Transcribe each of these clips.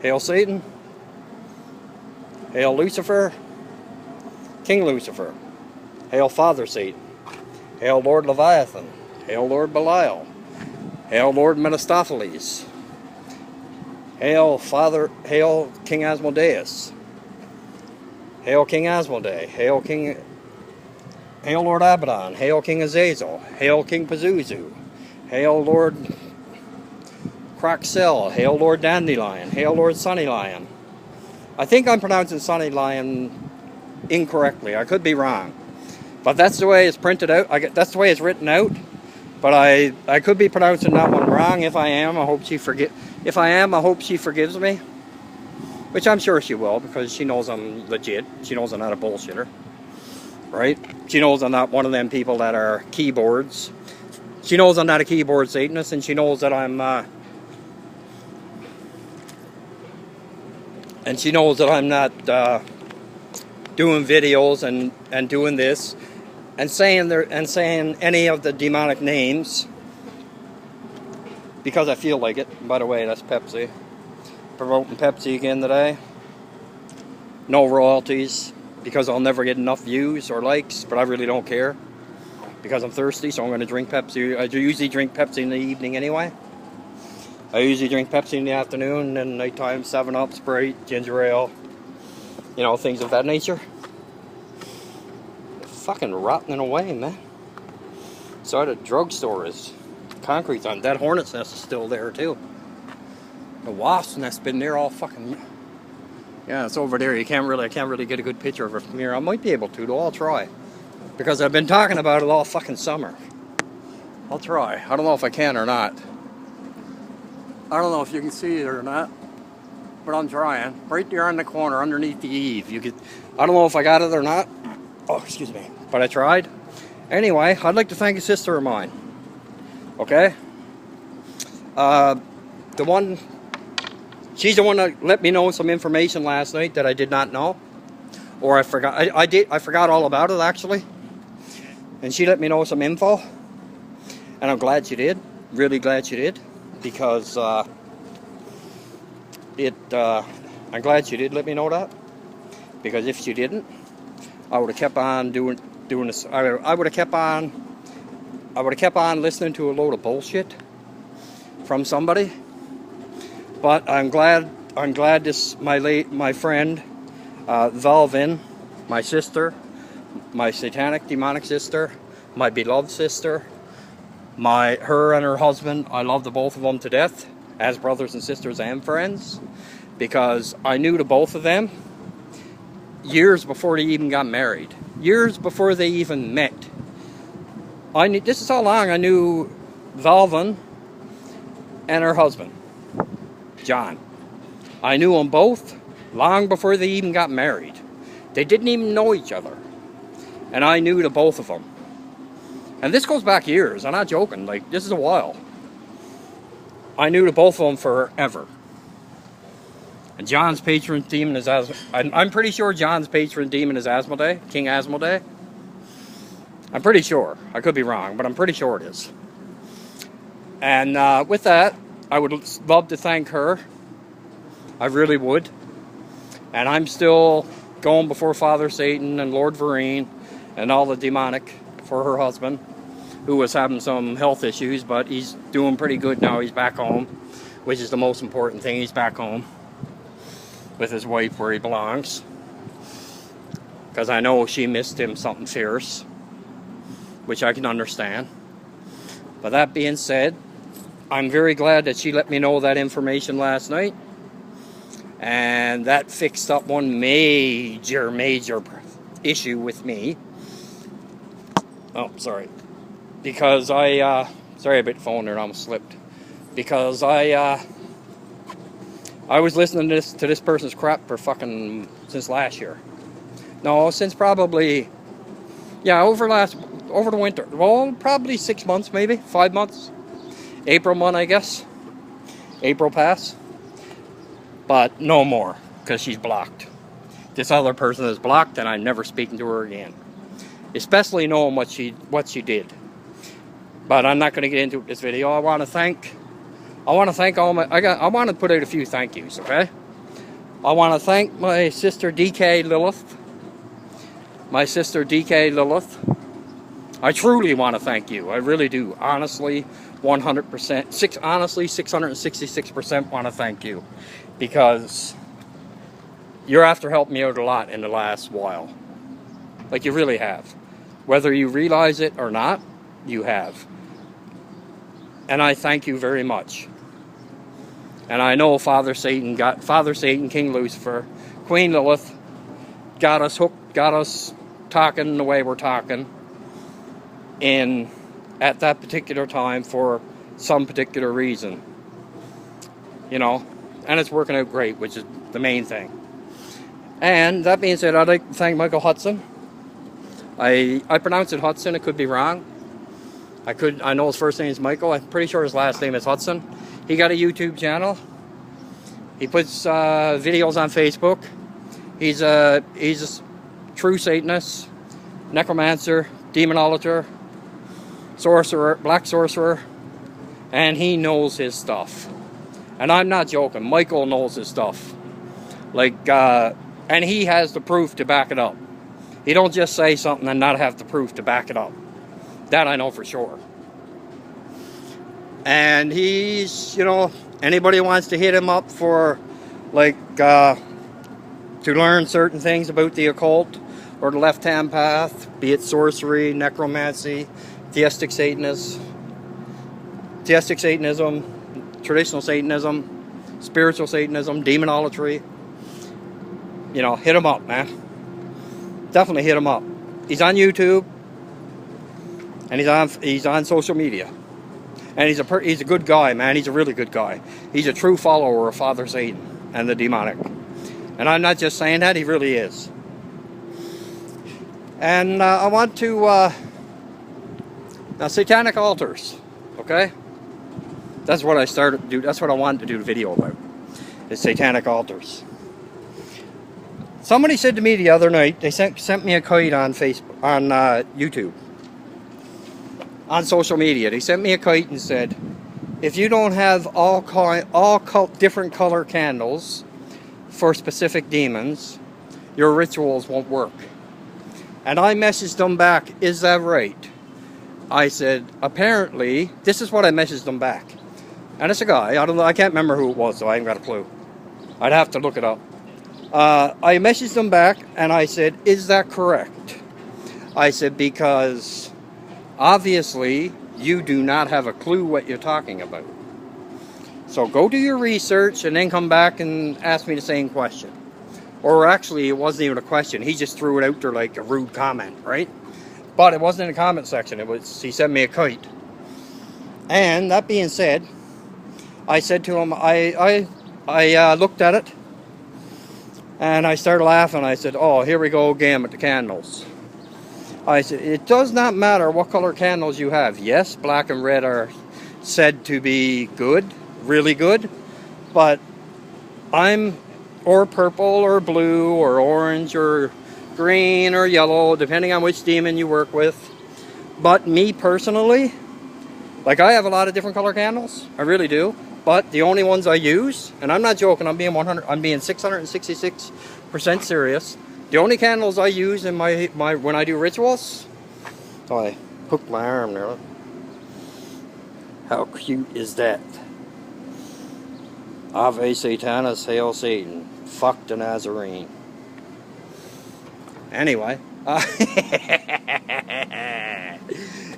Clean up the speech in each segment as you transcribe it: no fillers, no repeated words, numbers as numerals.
Hail Satan. Hail Lucifer. King Lucifer. Hail Father Satan. Hail Lord Leviathan. Hail Lord Belial. Hail Lord Mephistopheles. Hail King Asmodeus. Hail King Asmodee. Hail Lord Abaddon. Hail King Azazel. Hail King Pazuzu. Hail Lord Croxel. Hail Lord Dandelion. Hail Lord Sunny Lion. I think I'm pronouncing Sunny Lion incorrectly. I could be wrong. But that's the way it's printed out. That's the way it's written out. But I could be pronouncing that one wrong. If I am, I hope she forgives me. Which I'm sure she will, because she knows I'm legit. She knows I'm not a bullshitter. Right? She knows I'm not one of them people that are keyboards. She knows I'm not a keyboard Satanist, and she knows that I'm not doing videos and doing this and saying any of the demonic names because I feel like it. By the way, that's Pepsi. Promoting Pepsi again today. No royalties, because I'll never get enough views or likes, but I really don't care because I'm thirsty, so I'm going to drink Pepsi. I usually drink Pepsi in the evening anyway. I usually drink Pepsi in the afternoon, and nighttime 7-Up, Sprite, ginger ale, you know, things of that nature. Fucking rotting away, man. So the drugstore is concrete's on. That hornet's nest is still there too. The wasp's nest been there all fucking. Yeah, it's over there. I can't really get a good picture of it from here. I might be able to, though. I'll try, because I've been talking about it all fucking summer. I'll try. I don't know if I can or not. I don't know if you can see it or not, but I'm trying. Right there on the corner, underneath the eave. I don't know if I got it or not. Oh, excuse me. But I tried. Anyway, I'd like to thank a sister of mine. Okay? She's the one that let me know some information last night that I did not know. Or I forgot. I forgot all about it, actually. And she let me know some info. And I'm glad she did. Really glad she did. Because I'm glad she did let me know that. Because if she didn't, I would have kept on doing this. I would have kept on listening to a load of bullshit from somebody. But I'm glad this my friend Valvin, my sister, my satanic demonic sister, my beloved sister, her and her husband, I love the both of them to death as brothers and sisters and friends, because I knew the both of them years before they even got married, years before they even met. This is how long I knew Valvin and her husband, John. I knew them both long before they even got married. They didn't even know each other. And I knew the both of them. And this goes back years. I'm not joking. Like, this is a while. I knew the both of them forever. And John's patron demon is I'm pretty sure John's patron demon is Asmodee, King Asmodee. I'm pretty sure. I could be wrong, but I'm pretty sure it is. And with that, I would love to thank her. I really would. And I'm still going before Father Satan and Lord Vereen and all the demonic for her husband, who was having some health issues, but he's doing pretty good now. He's back home, which is the most important thing. He's back home with his wife where he belongs, because I know she missed him something fierce, which I can understand. But that being said, I'm very glad that she let me know that information last night, and that fixed up one major issue with me. Oh, sorry. Because sorry, I bit the phone there and almost slipped. Because I was listening to this person's crap for fucking since last year. No, since probably, yeah, over the winter. Well, probably 6 months, maybe 5 months. April month, I guess. April pass. But no more, because she's blocked. This other person is blocked, and I'm never speaking to her again. Especially knowing what she did. But I'm not going to get into this video. I want to thank all my. I want to put out a few thank yous, okay? I want to thank my sister DK Lilith. My sister DK Lilith. I truly want to thank you. I really do. Honestly, 100%. Honestly, 666% want to thank you. Because you're after helping me out a lot in the last while. Like you really have. Whether you realize it or not, you have. And I thank you very much. And I know Father Satan, King Lucifer, Queen Lilith got us hooked, got us talking the way we're talking at that particular time for some particular reason. You know, and it's working out great, which is the main thing. And that being said, I'd like to thank Michael Hudson. I pronounce it Hudson, it could be wrong. I know his first name is Michael, I'm pretty sure his last name is Hudson. He got a YouTube channel. He puts videos on Facebook. He's a true Satanist, necromancer, demonologer, sorcerer, black sorcerer, and he knows his stuff. And I'm not joking. Michael knows his stuff. Like, and he has the proof to back it up. He don't just say something and not have the proof to back it up. That I know for sure. And he's, you know, anybody wants to hit him up for, like, to learn certain things about the occult or the left-hand path, be it sorcery, necromancy, Thestic Satanism, traditional Satanism, spiritual Satanism, demonolatry, you know, hit him up, man. Definitely hit him up. He's on YouTube, and he's on social media. And he's a good guy, man. He's a really good guy. He's a true follower of Father Satan and the demonic. And I'm not just saying that, he really is. And I want to... now, satanic altars, okay? That's what I started to do. That's what I wanted to do a video about. Is satanic altars. Somebody said to me the other night, they sent me a kite on Facebook, on YouTube. On social media, they sent me a kite and said, if you don't have all different color candles for specific demons, your rituals won't work. And I messaged them back, is that right? I said, apparently, this is what I messaged them back. And it's a guy, I don't know, I can't remember who it was, so I ain't got a clue. I'd have to look it up. I messaged them back and I said, is that correct? I said, because obviously, you do not have a clue what you're talking about. So go do your research and then come back and ask me the same question. Or actually, it wasn't even a question. He just threw it out there like a rude comment, right? But it wasn't in the comment section. He sent me a kite. And that being said, I said to him, I looked at it and I started laughing. I said, oh, here we go again with the candles. I said, it does not matter what color candles you have. Yes, black and red are said to be good, really good, but or purple or blue or orange or green or yellow, depending on which demon you work with. But me personally, like I have a lot of different color candles, I really do, but the only ones I use, and I'm not joking, I'm being 666% serious. The only candles I use in my when I do rituals, oh, I hooked my arm there. How cute is that? Ave Satanas, Hail Satan, fuck the Nazarene. Anyway,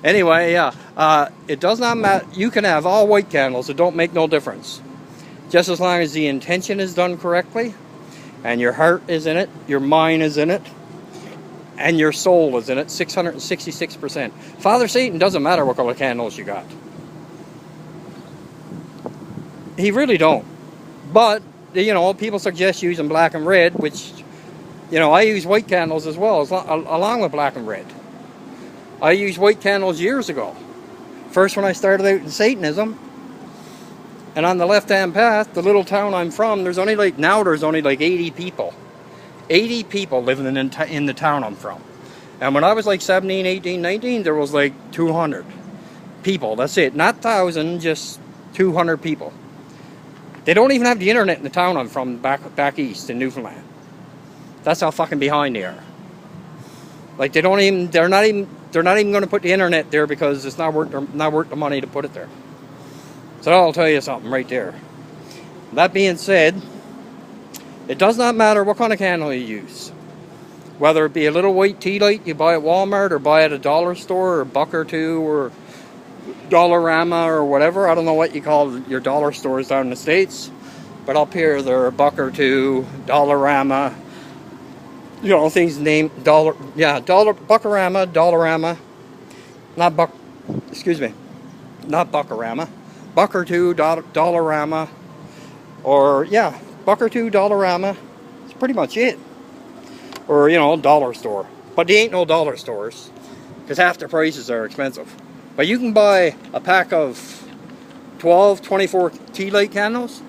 anyway, yeah, it does not matter. You can have all white candles; it don't make no difference. Just as long as the intention is done correctly. And your heart is in it, your mind is in it, and your soul is in it, 666%. Father Satan doesn't matter what color candles you got. He really don't. But, you know, people suggest using black and red, which, you know, I use white candles as well, along with black and red. I used white candles years ago. First when I started out in Satanism. And on the left-hand path, the little town I'm from, there's only like 80 people. 80 people living in the town I'm from. And when I was like 17, 18, 19, there was like 200 people. That's it. Not 1,000, just 200 people. They don't even have the internet in the town I'm from, back east in Newfoundland. That's how fucking behind they are. Like they're not even going to put the internet there because it's not worth the money to put it there. So I'll tell you something right there. That being said, it does not matter what kind of candle you use. Whether it be a little white tea light you buy at Walmart or buy at a dollar store or a buck or two or Dollarama or whatever. I don't know what you call your dollar stores down in the States. But up here they're a buck or two, Dollarama. You know, things named Buckarama, Dollarama. Not Buckarama. Buck or two, Dollarama. Or, yeah, buck or two, Dollarama. That's pretty much it. Or, you know, dollar store. But they ain't no dollar stores. Because half the prices are expensive. But you can buy a pack of 12, 24 tea light candles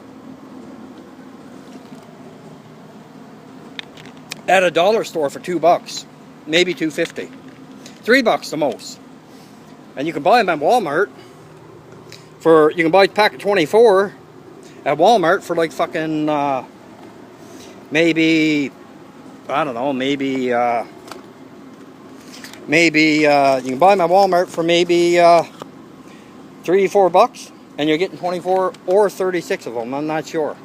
at a dollar store for $2, maybe $2.50, $3 the most. And you can buy them at Walmart you can buy a pack of 24 at Walmart for like fucking maybe, I don't know, maybe you can buy them at Walmart for maybe $3-4, and you're getting 24 or 36 of them. I'm not sure.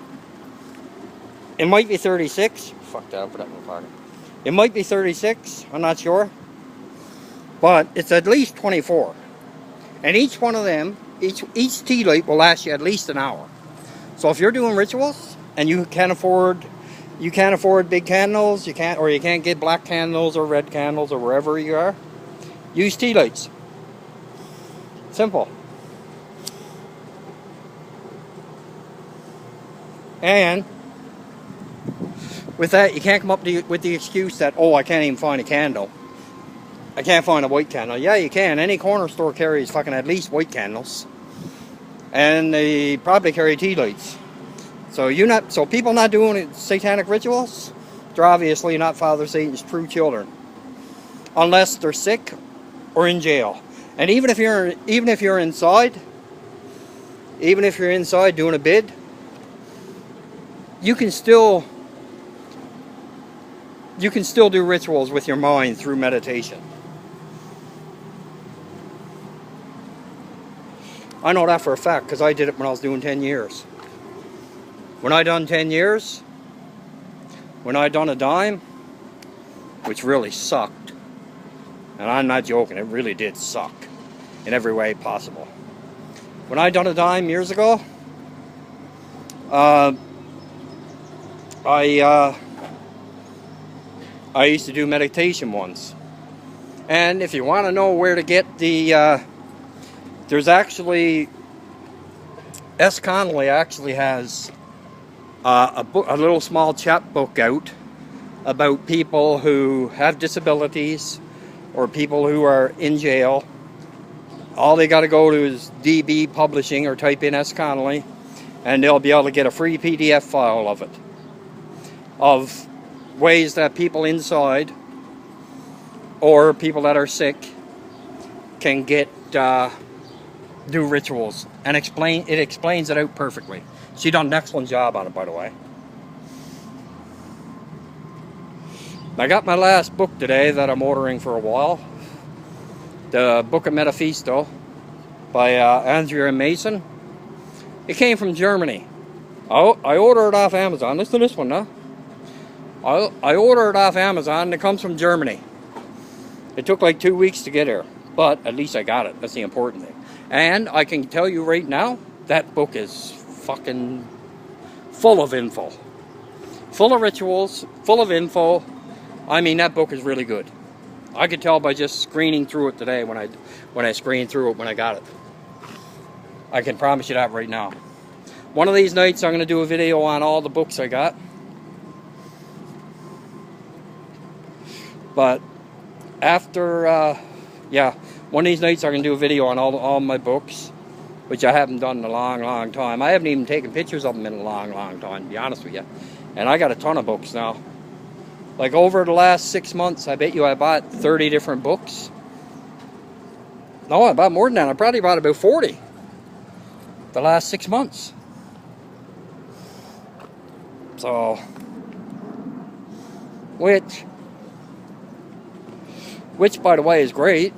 It might be 36. Fuck that, I'll put that in my pocket. It might be 36, I'm not sure. But it's at least 24. And each one of them, each tea light will last you at least an hour. So if you're doing rituals and you can't afford big candles, you can't get black candles or red candles or wherever you are, use tea lights. Simple. And with that, you can't come up with the excuse that, oh, I can't even find a candle. I can't find a white candle. Yeah, you can. Any corner store carries fucking at least white candles. And they probably carry tea lights. So people not doing satanic rituals, they're obviously not Father Satan's true children. Unless they're sick or in jail. And even if you're inside doing a bid, you can still do rituals with your mind through meditation. I know that for a fact because I did it when I was doing 10 years. When I done 10 years, when I done a dime, which really sucked, and I'm not joking, it really did suck in every way possible. When I done a dime years ago, I used to do meditation once. And if you want to know where to get there's actually, S. Connolly actually has a little small chapbook out about people who have disabilities or people who are in jail. All they got to go to is DB Publishing or type in S. Connolly, and they'll be able to get a free PDF file of it. Of ways that people inside or people that are sick can get do rituals, and it explains it out perfectly. She done an excellent job on it, by the way. I got my last book today that I'm ordering for a while. The Book of Metaphisto by Andrea Mason. It came from Germany. I ordered it off Amazon. Listen to this one now. I ordered it off Amazon and it comes from Germany. It took like 2 weeks to get here, but at least I got it. That's the important thing. And I can tell you right now, that book is fucking full of info. Full of rituals, full of info. I mean, that book is really good. I could tell by just screening through it today when I screened through it when I got it. I can promise you that right now. One of these nights I'm going to do a video on all the books I got. But after, one of these nights I'm going to do a video on all my books, which I haven't done in a long, long time. I haven't even taken pictures of them in a long, long time, to be honest with you. And I got a ton of books now. Like over the last 6 months, I bet you I bought 30 different books. No, I bought more than that. I probably bought about 40 the last 6 months. So, which by the way is great,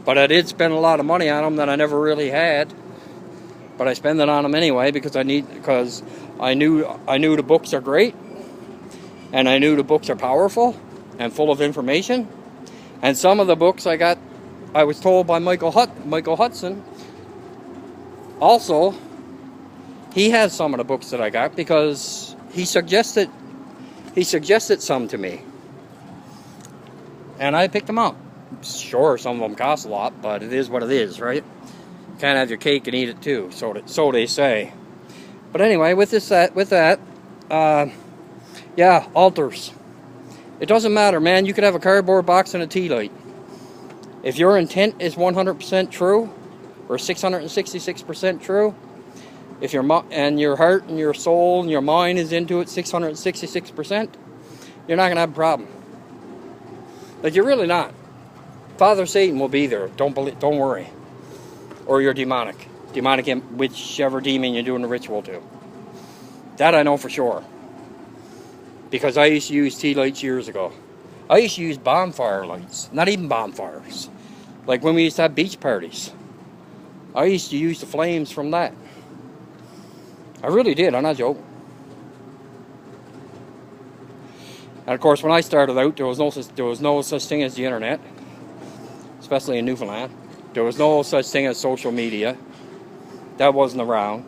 but I did spend a lot of money on them that I never really had. But I spend it on them anyway because I knew the books are great, and I knew the books are powerful and full of information. And some of the books I was told by Michael Hudson. Also, he has some of the books that I got because he suggested some to me, and I picked them up. Sure, some of them cost a lot, but it is what it is, right? Can't have your cake and eat it too, so they say. But anyway, with that, yeah, altars. It doesn't matter, man. You could have a cardboard box and a tea light. If your intent is 100% true, or 666% true, if your heart and your soul and your mind is into it 666%, you're not gonna have a problem. Like, you're really not. Father Satan will be there. Don't worry. Or you're demonic, whichever demon you're doing the ritual to. That I know for sure, because I used to use tea lights years ago. I used to use bonfire lights, not even bonfires. Like when we used to have beach parties, I used to use the flames from that. I really did. I'm not joking. And of course, when I started out, there was no such thing as the internet, especially in Newfoundland. There was no such thing as social media. That wasn't around.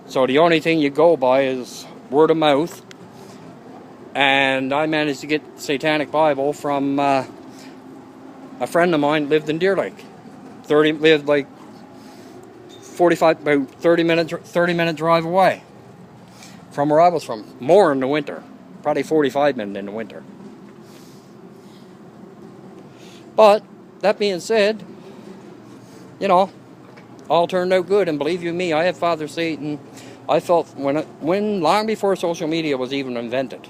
So the only thing you go by is word of mouth. And I managed to get Satanic Bible from a friend of mine lived in Deer Lake. Lived like 30 minute drive away from where I was from. More in the winter. Probably 45 minutes in the winter. But that being said, you know, all turned out good, and believe you me, I had Father Satan. I felt when long before social media was even invented,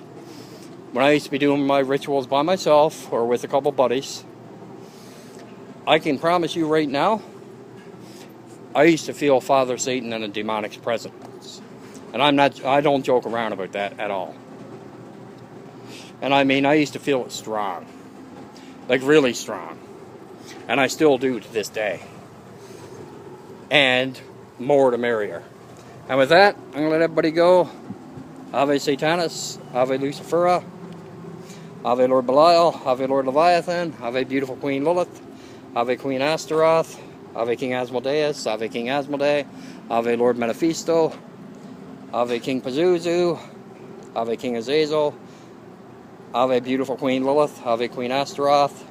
when I used to be doing my rituals by myself or with a couple buddies, I can promise you right now, I used to feel Father Satan and a demonic's presence, and I don't joke around about that at all. And I mean, I used to feel it strong, like really strong, and I still do to this day. And more the merrier. And with that, I'm going to let everybody go. Ave Satanis, Ave Lucifera, Ave Lord Belial, Ave Lord Leviathan, Ave Beautiful Queen Lilith, Ave Queen Astaroth, Ave King Asmodeus, Ave King Asmodee, Ave Lord Mephisto, Ave King Pazuzu, Ave King Azazel, Ave Beautiful Queen Lilith, Ave Queen Astaroth,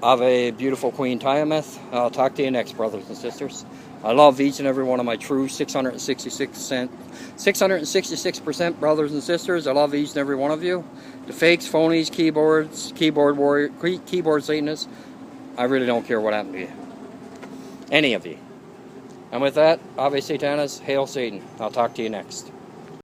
Ave Beautiful Queen Tiamat. I'll talk to you next, brothers and sisters. I love each and every one of my true 666% brothers and sisters. I love each and every one of you. The fakes, phonies, keyboard Satanists, I really don't care what happened to you. Any of you. And with that, Ave Satanis, Hail Satan. I'll talk to you next.